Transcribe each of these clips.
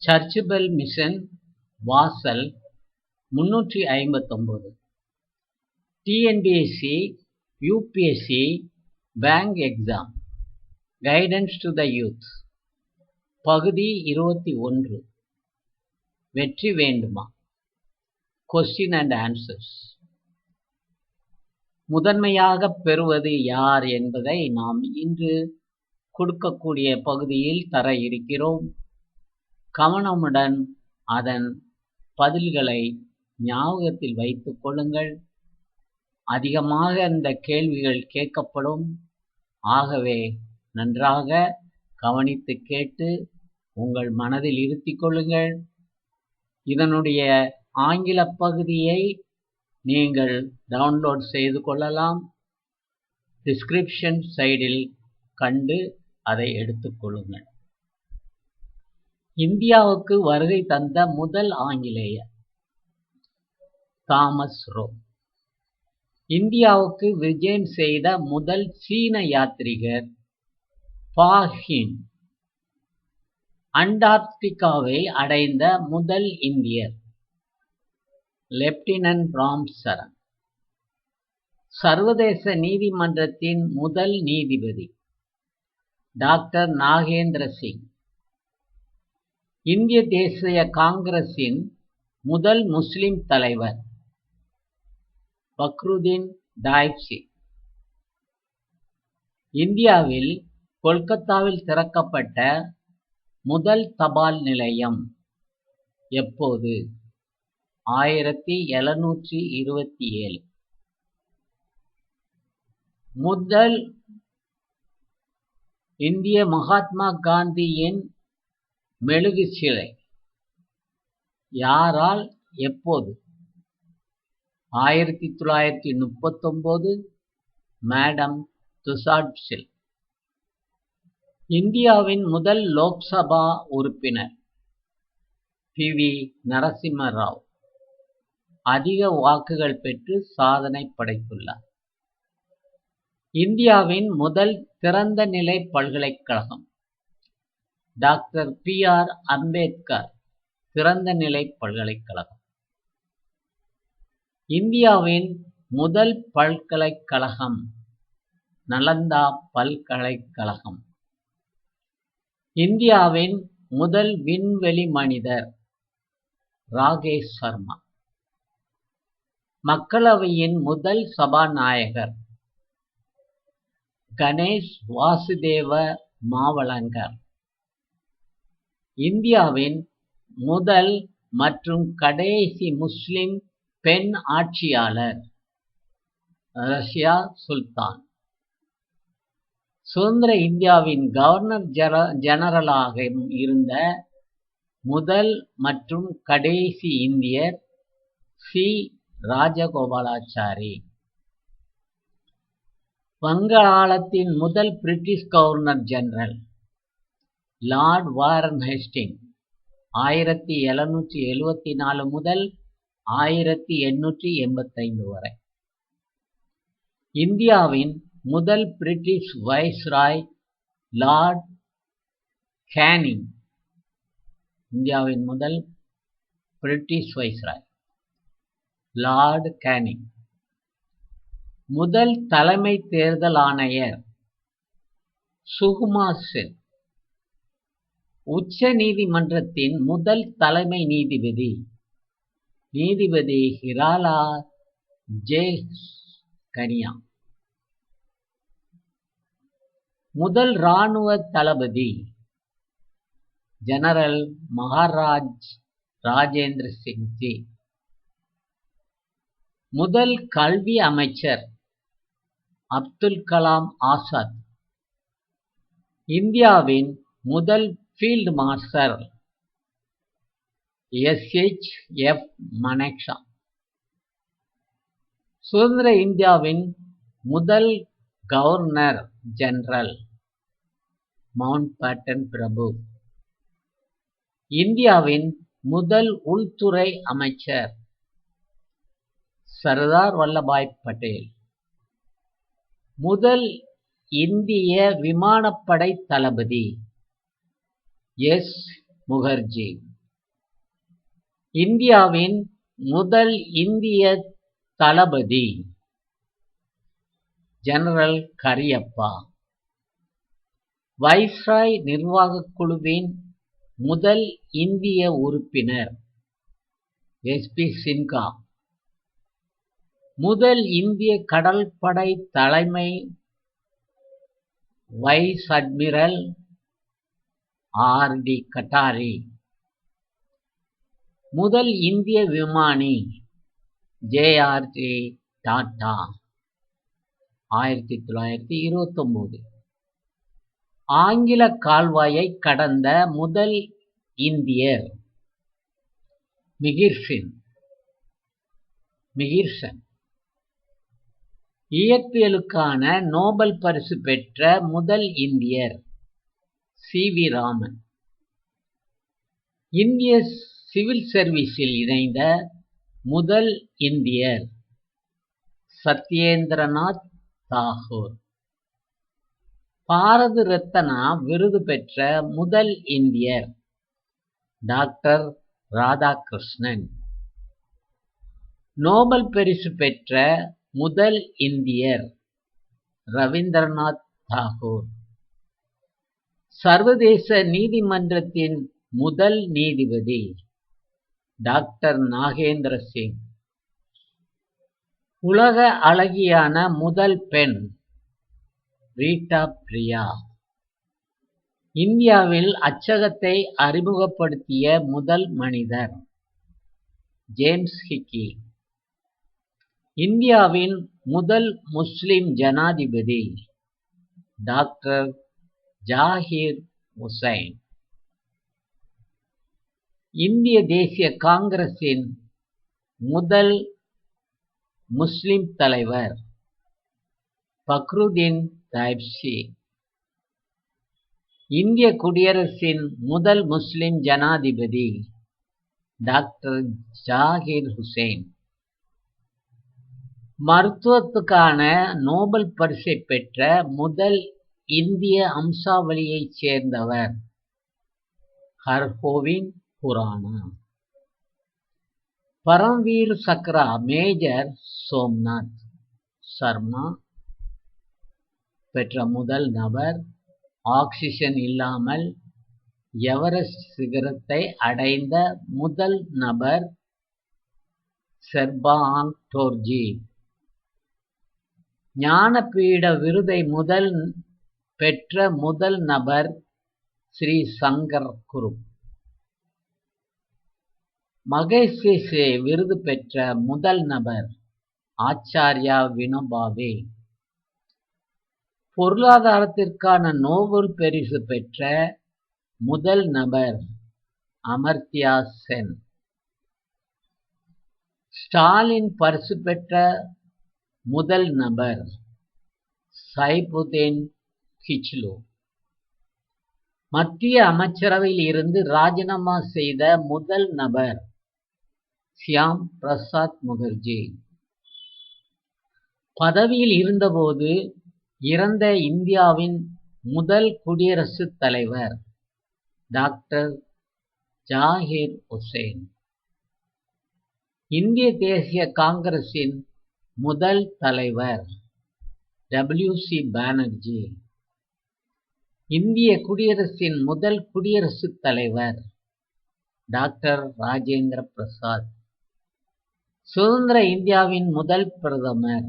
Search bell mission வாசல் 359. TNPSC UPSC bank exam guidance to the youth பகுதி 21. வெற்றி வேண்டுமா? Question and answers. முதன்மையாக பெறுவது யார் என்பதை நாம் இன்று கொடுக்கக்கூடிய பகுதியில் தர இருக்கிறோம். கவனமுடன் அதன் பதில்களை ஞாபகத்தில் வைத்துக் கொள்ளுங்கள். அதிகமாக இந்த கேள்விகள் கேட்கப்படும். ஆகவே நன்றாக கவனித்து கேட்டு உங்கள் மனதில் இருத்திக் கொள்ளுங்கள். இதனுடைய ஆங்கில பகுதியை நீங்கள் டவுன்லோட் செய்து கொள்ளலாம். டிஸ்கிரிப்ஷன் சைடில் கண்டு அதை எடுத்துக்கொள்ளுங்கள். இந்தியாவுக்கு வருகை தந்த முதல் ஆங்கிலேயர் தாமஸ் ரோ. இந்தியாவுக்கு விஜயம் செய்த முதல் சீன யாத்ரீகர் பாஹின். அண்டார்டிகாவை அடைந்த முதல் இந்தியர் லெப்டினன்ட் ராம்சரண். சர்வதேச நீதிமன்றத்தின் முதல் நீதிபதி டாக்டர் நாகேந்திர சிங். இந்திய தேசிய காங்கிரசின் முதல் முஸ்லிம் தலைவர் பக்ருதீன் டாய்ப்சி. இந்தியாவில் கொல்கத்தாவில் திறக்கப்பட்ட முதல் தபால் நிலையம் எப்போது? 1727. முதல் இந்திய மகாத்மா காந்தியின் மெழுகு சிலை யாரால் எப்போது? 1939. மேடம் துசாட்ஸில். இந்தியாவின் முதல் லோக்சபா உறுப்பினர் PV நரசிம்ம ராவ். அதிக வாக்குகள் பெற்று சாதனை படைத்துள்ளார். இந்தியாவின் முதல் திறந்த நிலை பல்கலைக்கழகம் டாக்டர் PR அம்பேத்கர் திறந்த நிலை பல்கலைக்கழகம். இந்தியாவின் முதல் பல்கலைக்கழகம் நலந்தா பல்கலைக்கழகம். இந்தியாவின் முதல் விண்வெளி மனிதர் ராகேஷ் சர்மா. மக்களவையின் முதல் சபாநாயகர் கணேஷ் வாசுதேவ மாவலங்கர். இந்தியாவின் முதல் மற்றும் கடைசி முஸ்லிம் பெண் ஆட்சியாளர் ரஷ்யா சுல்தான். சுதந்திர இந்தியாவின் கவர்னர் ஜெனரலாக இருந்த முதல் மற்றும் கடைசி இந்தியர் C. ராஜகோபாலாச்சாரி. வங்காளத்தின் முதல் British governor general Lord Warren Hasting 1774 முதல் 1885 வரை. இந்தியாவின் முதல் பிரிட்டிஷ் வைஸ்ராய் லார்ட் கேனிங். இந்தியாவின் முதல் பிரிட்டிஷ் வைஸ்ராய் லார்ட் கேனிங். முதல் தலைமை தேர்தல் ஆணையர் சுகுமார் சென். உச்ச நீதிமன்றத்தின் முதல் தலைமை நீதிபதி நீதிபதி ஹிராலா ஜே கனியா. முதல் இராணுவ தளபதி ஜெனரல் மகாராஜ் ராஜேந்திர சிங் ஜி. முதல் கல்வி அமைச்சர் அப்துல் கலாம் ஆசாத். இந்தியாவின் முதல் ஃபீல்ட் மார்ஷல் SHF மனேக்ஷா. சுதந்திர இந்தியாவின் முதல் கவர்னர் ஜெனரல் மவுண்ட் பேட்டன் பிரபு. இந்தியாவின் முதல் உள்துறை அமைச்சர் சர்தார் வல்லபாய் பட்டேல். முதல் இந்திய விமானப்படை தளபதி எஸ். முகர்ஜி. இந்தியாவின் முதல் இந்திய தளபதி ஜெனரல் கரியப்பா. வைஸ்ராய் நிர்வாகக் குழுவின் முதல் இந்திய உறுப்பினர் எஸ்.பி. சின்ஹா. முதல் இந்திய கடற்படை தலைமை வைஸ் அட்மிரல் ஆர்.டி. கட்டாரி. முதல் இந்திய விமானி ஜே.ஆர்.டி. டாட்டா 1929. ஆங்கில கால்வாயை கடந்த முதல் இந்தியர் மிகிர்சன். இயற்பியலுக்கான நோபல் பரிசு பெற்ற முதல் இந்தியர் சி.வி. ராமன். இந்திய சிவில் சர்வீஸில் இணைந்த முதல் இந்தியர் சத்யேந்திரநாத் தாகூர். பாரத ரத்னா விருது பெற்ற முதல் இந்தியர் டாக்டர் ராதாகிருஷ்ணன். நோபல் பரிசு பெற்ற முதல் இந்தியர் ரவீந்திரநாத் தாகூர். சர்வதேச நீதிமன்றத்தின் முதல் நீதிபதி டாக்டர் நாகேந்திர சிங். உலக அழகியான முதல் பெண் ரீட்டா பிரியா. இந்தியாவில் அச்சகத்தை அறிமுகப்படுத்திய முதல் மனிதர் ஜேம்ஸ் ஹிக்கி. இந்தியாவின் முதல் முஸ்லிம் ஜனாதிபதி டாக்டர் ஜாகிர் ஹுசைன். இந்திய தேசிய காங்கிரசின் முதல் முஸ்லிம் தலைவர் பக்ருதீன் தைப்சி. இந்திய குடியரசின் முதல் முஸ்லிம் ஜனாதிபதி டாக்டர் ஜாகிர் ஹுசைன். மருத்துவத்துக்கான நோபல் பரிசை பெற்ற முதல் இந்திய வம்சாவளியைச் சேர்ந்தவர் ஹர்கோவிந்த் குரானா. பரம்வீர் சக்ரா மேஜர் சோம்நாத் சர்மா பெற்ற முதல் நபர். ஆக்சிஜன் இல்லாமல் எவரெஸ்ட் சிகரத்தை அடைந்த முதல் நபர் செர்பாங் டோர்ஜி. ஞானபீட விருதை பெற்ற முதல் நபர் ஸ்ரீ சங்கர் குருப். மகசேசே விருது பெற்ற முதல் நபர் ஆச்சார்யா வினோபாவே. பொருளாதாரத்திற்கான நோபல் பரிசு பெற்ற முதல் நபர் அமர்த்தியா சென். ஸ்டாலின் பரிசு பெற்ற முதல் நபர் சைபுதீன் கிச்லு. மத்திய அமைச்சரவையில் இருந்து ராஜினாமா செய்த முதல் நபர் சியாம் பிரசாத் முகர்ஜி. பதவியில் இருந்தபோது இறந்த இந்தியாவின் முதல் குடியரசுத் தலைவர் டாக்டர் ஜாகிர் ஹுசைன். இந்திய தேசிய காங்கிரசின் முதல் தலைவர் டபிள்யூ.சி. பானர்ஜி. இந்திய குடியரசின் முதல் குடியரசுத் தலைவர் டாக்டர் ராஜேந்திர பிரசாத். சுதந்திர இந்தியாவின் முதல் பிரதமர்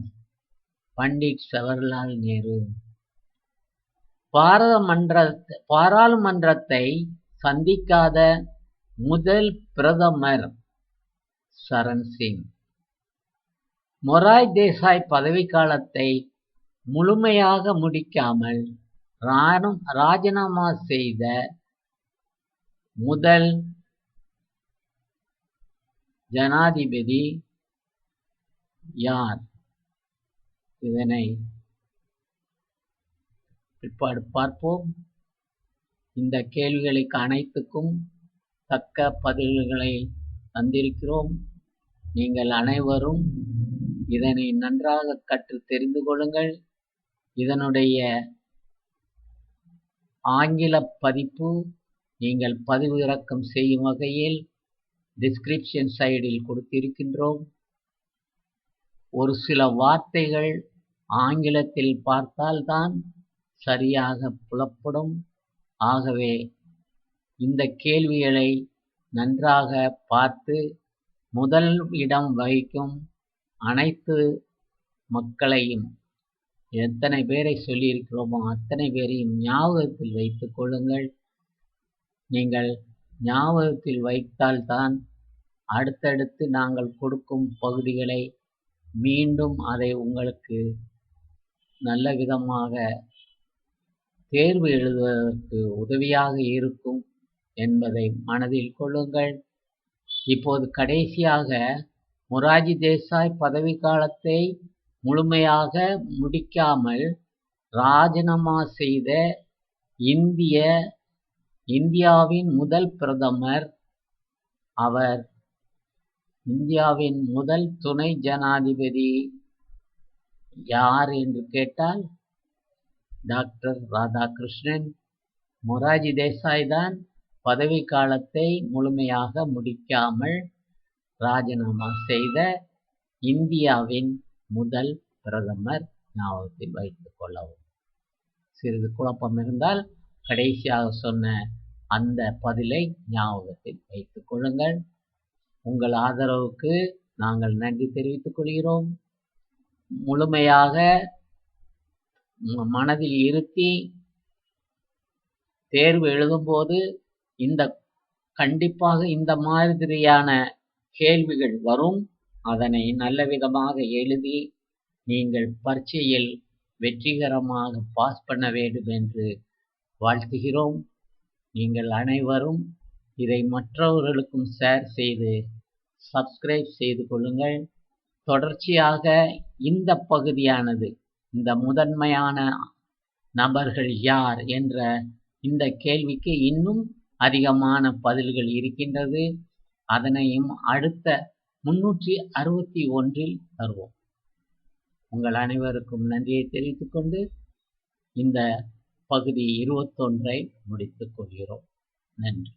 பண்டிட் ஜவஹர்லால் நேரு. பாராளுமன்றத்தை சந்திக்காத முதல் பிரதமர் சரண் சிங். மொரார்ஜி தேசாய் பதவிக்காலத்தை முழுமையாக முடிக்காமல் ராஜினாமா செய்த முதல் ஜனாதிபதி யார்? இதனை பிற்பாடு பார்ப்போம். இந்த கேள்விகளுக்கு அனைத்துக்கும் தக்க பதில்களை தந்திருக்கிறோம். நீங்கள் அனைவரும் இதனை நன்றாக கற்று தெரிந்து கொள்ளுங்கள். இதனுடைய ஆங்கில பதிப்பு நீங்கள் பதிவிறக்கம் செய்யும் வகையில் டிஸ்கிரிப்ஷன் சைடில் கொடுத்திருக்கின்றோம். ஒரு சில வார்த்தைகள் ஆங்கிலத்தில் பார்த்தால்தான் சரியாக புலப்படும். ஆகவே இந்த கேள்விகளை நன்றாக பார்த்து முதல் இடம் வகிக்கும் அனைத்து மக்களையும், எத்தனை பேரை சொல்லியிருக்கிறோமோ அத்தனை பேரையும் ஞாபகத்தில் வைத்துக் கொள்ளுங்கள். நீங்கள் ஞாபகத்தில் வைத்தால்தான் அடுத்தடுத்து நாங்கள் கொடுக்கும் பகுதிகளை மீண்டும் அதை உங்களுக்கு நல்ல விதமாக தேர்வு எழுதுவதற்கு உதவியாக இருக்கும் என்பதை மனதில் கொள்ளுங்கள். இப்போது கடைசியாக மொரார்ஜி தேசாய் பதவி காலத்தை முழுமையாக முடிக்காமல் ராஜினாமா செய்த இந்தியாவின் முதல் பிரதமர், அவர் இந்தியாவின் முதல் துணை ஜனாதிபதி யார் என்று கேட்டால் டாக்டர் ராதாகிருஷ்ணன். மொரார்ஜி தேசாய் தான் பதவி காலத்தை முழுமையாக முடிக்காமல் ராஜினாமா செய்த இந்தியாவின் முதல் பிரதமர். ஞாபகத்தில் வைத்துக் கொள்ளவும். சிறிது குழப்பம் இருந்தால் கடைசியாக சொன்ன அந்த பதிலை ஞாபகத்தில் வைத்துக் கொள்ளுங்கள். உங்கள் ஆதரவுக்கு நாங்கள் நன்றி தெரிவித்துக் கொள்கிறோம். முழுமையாக மனதில் இருத்தி தேர்வு எழுதும்போது கண்டிப்பாக இந்த மாதிரியான கேள்விகள் வரும். அதனை நல்ல விதமாக எழுதி நீங்கள் பரீட்சையில் வெற்றிகரமாக பாஸ் பண்ண வேண்டும் என்று வாழ்த்துகிறோம். நீங்கள் அனைவரும் இதை மற்றவர்களுக்கும் ஷேர் செய்து சப்ஸ்கிரைப் செய்து கொள்ளுங்கள். தொடர்ச்சியாக இந்த பகுதியானது, இந்த முதன்மையான நபர்கள் யார் என்ற இந்த கேள்விக்கு இன்னும் அதிகமான பதில்கள் இருக்கின்றது. அதனையும் அடுத்த 361 தருவோம். உங்கள் அனைவருக்கும் நன்றியை தெரிவித்துக் கொண்டு இந்த பகுதி 21 முடித்துக் கொள்கிறோம். நன்றி.